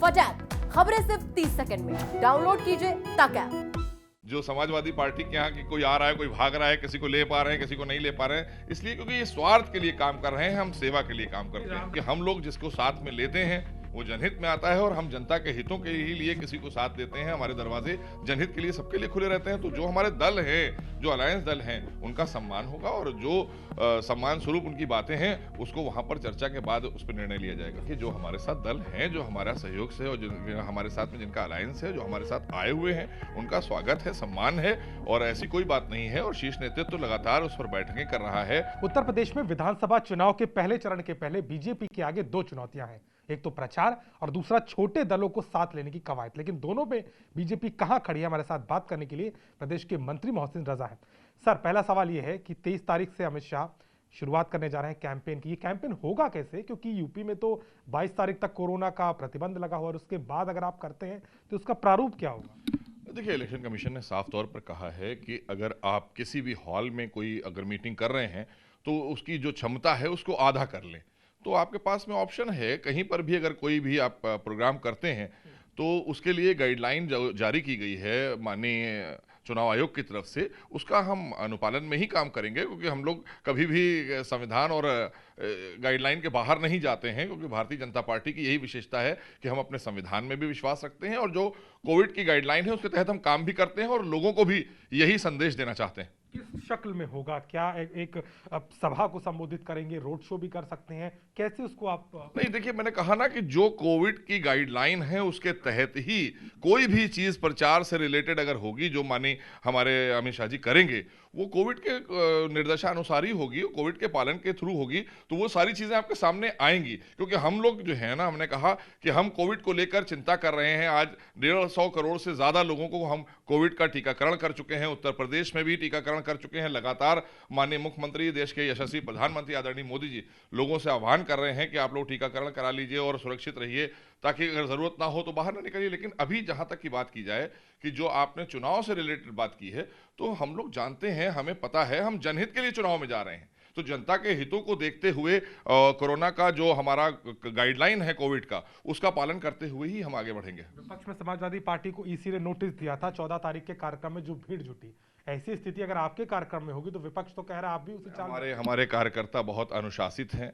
फटाक खबरें सिर्फ 30 सेकंड में। डाउनलोड कीजिए तक ऐप। जो समाजवादी पार्टी के यहाँ की कोई आ रहा है, कोई भाग रहा है, किसी को ले पा रहे हैं, किसी को नहीं ले पा रहे हैं, इसलिए क्योंकि ये स्वार्थ के लिए काम कर रहे हैं, हम सेवा के लिए काम करते हैं। कि हम लोग जिसको साथ में लेते हैं वो जनहित में आता है और हम जनता के हितों के ही लिए किसी को साथ देते हैं। हमारे दरवाजे जनहित के लिए सबके लिए खुले रहते हैं। तो जो हमारे दल हैं, जो अलायंस दल हैं, उनका सम्मान होगा और जो सम्मान स्वरूप उनकी बातें हैं उसको वहां पर चर्चा के बाद उस पर निर्णय लिया जाएगा। कि जो हमारे साथ दल हैं, जो हमारा सहयोग से और हमारे साथ में जिनका अलायंस है, जो हमारे साथ आए हुए हैं, उनका स्वागत है, सम्मान है और ऐसी कोई बात नहीं है। और शीर्ष नेतृत्व तो लगातार उस पर बैठकें कर रहा है। उत्तर प्रदेश में विधानसभा चुनाव के पहले चरण के पहले बीजेपी के आगे दो चुनौतियां हैं, एक तो प्रचार और दूसरा छोटे दलों को साथ लेने की कवायद। लेकिन दोनों में बीजेपी कहां खड़ी है, हमारे साथ बात करने के लिए प्रदेश के मंत्री मोहसिन रजा हैं। सर, पहला सवाल यह है कि 23 तारीख से अमित शाह शुरुआत करने जा रहे हैं कैंपेन की। ये कैंपेन होगा कैसे, क्योंकि यूपी में तो 22 तारीख तक कोरोना का प्रतिबंध लगा हुआ और उसके बाद अगर आप करते हैं तो उसका प्रारूप क्या होगा? देखिए, इलेक्शन कमीशन ने साफ तौर पर कहा है कि अगर आप किसी भी हॉल में कोई अगर मीटिंग कर रहे हैं तो उसकी जो क्षमता है उसको आधा कर लें। तो आपके पास में ऑप्शन है, कहीं पर भी अगर कोई भी आप प्रोग्राम करते हैं तो उसके लिए गाइडलाइन जारी की गई है माननीय चुनाव आयोग की तरफ से, उसका हम अनुपालन में ही काम करेंगे। क्योंकि हम लोग कभी भी संविधान और गाइडलाइन के बाहर नहीं जाते हैं, क्योंकि भारतीय जनता पार्टी की यही विशेषता है कि हम अपने संविधान में भी विश्वास रखते हैं और जो कोविड की गाइडलाइन है उसके तहत हम काम भी करते हैं और लोगों को भी यही संदेश देना चाहते हैं। किस शक्ल में होगा? क्या एक सभा को संबोधित करेंगे, रोड शो भी कर सकते हैं, कैसे उसको आप? नहीं, देखिए, मैंने कहा ना कि जो कोविड की गाइडलाइन है उसके तहत ही कोई भी चीज प्रचार से रिलेटेड अगर होगी, जो माने हमारे अमित शाह जी करेंगे, वो कोविड के निर्देशानुसार ही होगी, कोविड के पालन के थ्रू होगी। तो वो सारी चीजें आपके सामने आएंगी। क्योंकि हम लोग जो है ना, हमने कहा कि हम कोविड को लेकर चिंता कर रहे हैं। आज 150 करोड़ से ज्यादा लोगों को हम कोविड का टीकाकरण कर चुके हैं। उत्तर प्रदेश में भी टीकाकरण कर चुके हैं। लगातार माननीय मुख्यमंत्री, देश के यशस्वी प्रधानमंत्री आदरणीय मोदी जी लोगों से आह्वान कर रहे हैं कि आप लोग टीकाकरण करा लीजिए और सुरक्षित रहिए, ताकि अगर जरूरत ना हो तो बाहर ना निकलिए। लेकिन अभी जहां तक की बात की जाए कि जो आपने चुनाव से रिलेटेड बात की है, तो हम लोग जानते हैं, हमें पता है, हम जनहित के लिए चुनाव में जा रहे हैं। तो जनता के हितों को देखते हुए कोरोना का जो हमारा गाइडलाइन है कोविड का, उसका पालन करते हुए ही हम आगे बढ़ेंगे। विपक्ष में समाजवादी पार्टी को ईसी ने नोटिस दिया था 14 तारीख के कार्यक्रम में जो भीड़ जुटी, ऐसी स्थिति अगर आपके कार्यक्रम में होगी तो विपक्ष तो कह रहा है आप भी उसी चाल। हमारे कार्यकर्ता बहुत अनुशासित हैं,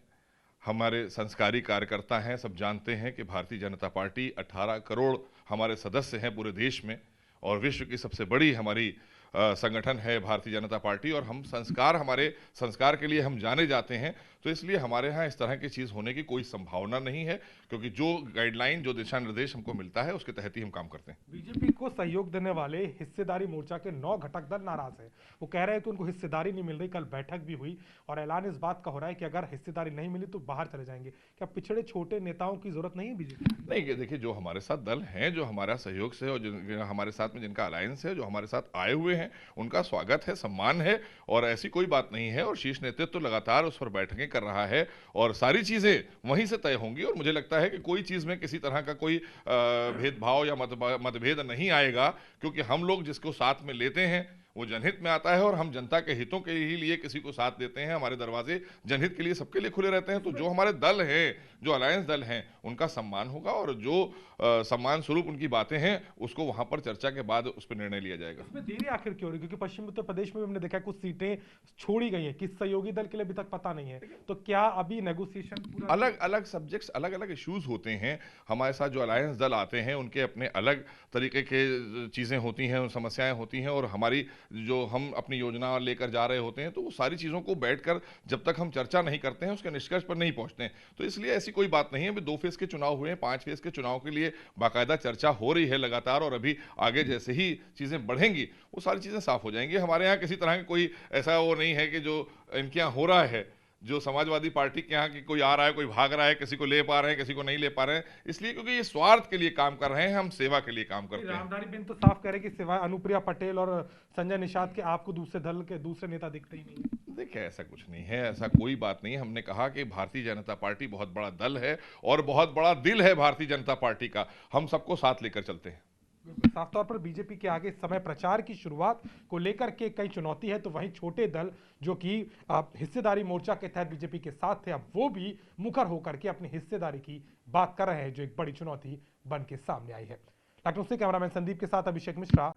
हमारे संस्कारी कार्यकर्ता हैं। सब जानते हैं कि भारतीय जनता पार्टी 18 करोड़ हमारे सदस्य हैं पूरे देश में और विश्व की सबसे बड़ी हमारी संगठन है भारतीय जनता पार्टी। और हम हमारे संस्कार के लिए हम जाने जाते हैं। तो इसलिए हमारे यहाँ इस तरह की चीज़ होने की कोई संभावना नहीं है, क्योंकि जो गाइडलाइन, जो दिशा निर्देश हमको मिलता है उसके तहत ही हम काम करते हैं। बीजेपी को सहयोग देने वाले हिस्सेदारी मोर्चा के 9 घटक दल नाराज है। वो कह रहे हैं कि उनको हिस्सेदारी नहीं मिल रही। कल बैठक भी हुई और ऐलान इस बात का हो रहा है कि अगर हिस्सेदारी नहीं मिली तो बाहर चले जाएंगे। क्या पिछड़े छोटे नेताओं की जरूरत नहीं है बीजेपी? नहीं, देखिए, जो हमारे साथ दल हैं, जो हमारा सहयोग से और हमारे साथ में जिनका अलायंस है, जो हमारे साथ आए हुए हैं, उनका स्वागत है, सम्मान है और ऐसी कोई बात नहीं है। और शीर्ष नेतृत्व तो लगातार उस पर बैठकें कर रहा है और सारी चीजें वहीं से तय होंगी। और मुझे लगता है कि कोई चीज में किसी तरह का कोई भेदभाव या मतभेद नहीं आएगा, क्योंकि हम लोग जिसको साथ में लेते हैं वो जनहित में आता है और हम जनता के हितों के ही लिए किसी को साथ देते हैं। हमारे दरवाजे जनहित के लिए सबके लिए खुले रहते हैं। तो जो हमारे दल हैं, जो अलायंस दल हैं, उनका सम्मान होगा और जो सम्मान स्वरूप उनकी बातें हैं उसको वहां पर चर्चा के बाद उस पर निर्णय लिया जाएगा। इसमें देरी आखिर क्यों हो रही? क्योंकि पश्चिम उत्तर प्रदेश में भी हमने देखा कुछ सीटें छोड़ी गई हैं, किस सहयोगी दल के लिए अभी तक पता नहीं है। तो क्या अभी नेगोशिएशन अलग अलग सब्जेक्ट्स, अलग अलग इश्यूज होते हैं। हमारे साथ जो अलायंस दल आते हैं उनके अपने अलग तरीके के चीजें होती हैं, समस्याएं होती हैं और हमारी जो हम अपनी योजना लेकर जा रहे होते हैं, तो वो सारी चीजों को बैठकर जब तक हम चर्चा नहीं करते हैं उसके निष्कर्ष पर नहीं पहुंचते हैं। तो इसलिए ऐसी कोई बात नहीं है। अभी 2 फेज के चुनाव हुए हैं, 5 फेज के चुनाव के लिए बाकायदा चर्चा हो रही है लगातार। और अभी आगे जैसे ही चीजें बढ़ेंगी वो सारी चीजें साफ हो जाएंगी। हमारे यहाँ किसी तरह का कोई ऐसा वो नहीं है कि जो इनके यहाँ हो रहा है, जो समाजवादी पार्टी के यहाँ की कोई आ रहा है, कोई भाग रहा है, किसी को ले पा रहे हैं, किसी को नहीं ले पा रहे हैं, इसलिए क्योंकि ये स्वार्थ के लिए काम कर रहे हैं, हम सेवा के लिए काम करते हैं। रामधारी बिन तो साफ कह रहे कि सिवाय अनुप्रिया पटेल और संजय निषाद के आपको दूसरे दल के दूसरे नेता दिखते ही नहीं। देखिए, ऐसा कुछ नहीं है, ऐसा कोई बात नहीं है। हमने कहा कि भारतीय जनता पार्टी बहुत बड़ा दल है और बहुत बड़ा दिल है भारतीय जनता पार्टी का। हम सबको साथ लेकर चलते हैं। साफ तौर पर बीजेपी के आगे इस समय प्रचार की शुरुआत को लेकर के कई चुनौती है, तो वहीं छोटे दल जो कि हिस्सेदारी मोर्चा के तहत बीजेपी के साथ थे, अब वो भी मुखर होकर के अपनी हिस्सेदारी की बात कर रहे हैं, जो एक बड़ी चुनौती बन के सामने आई है। लखनऊ से कैमरामैन संदीप के साथ अभिषेक मिश्रा।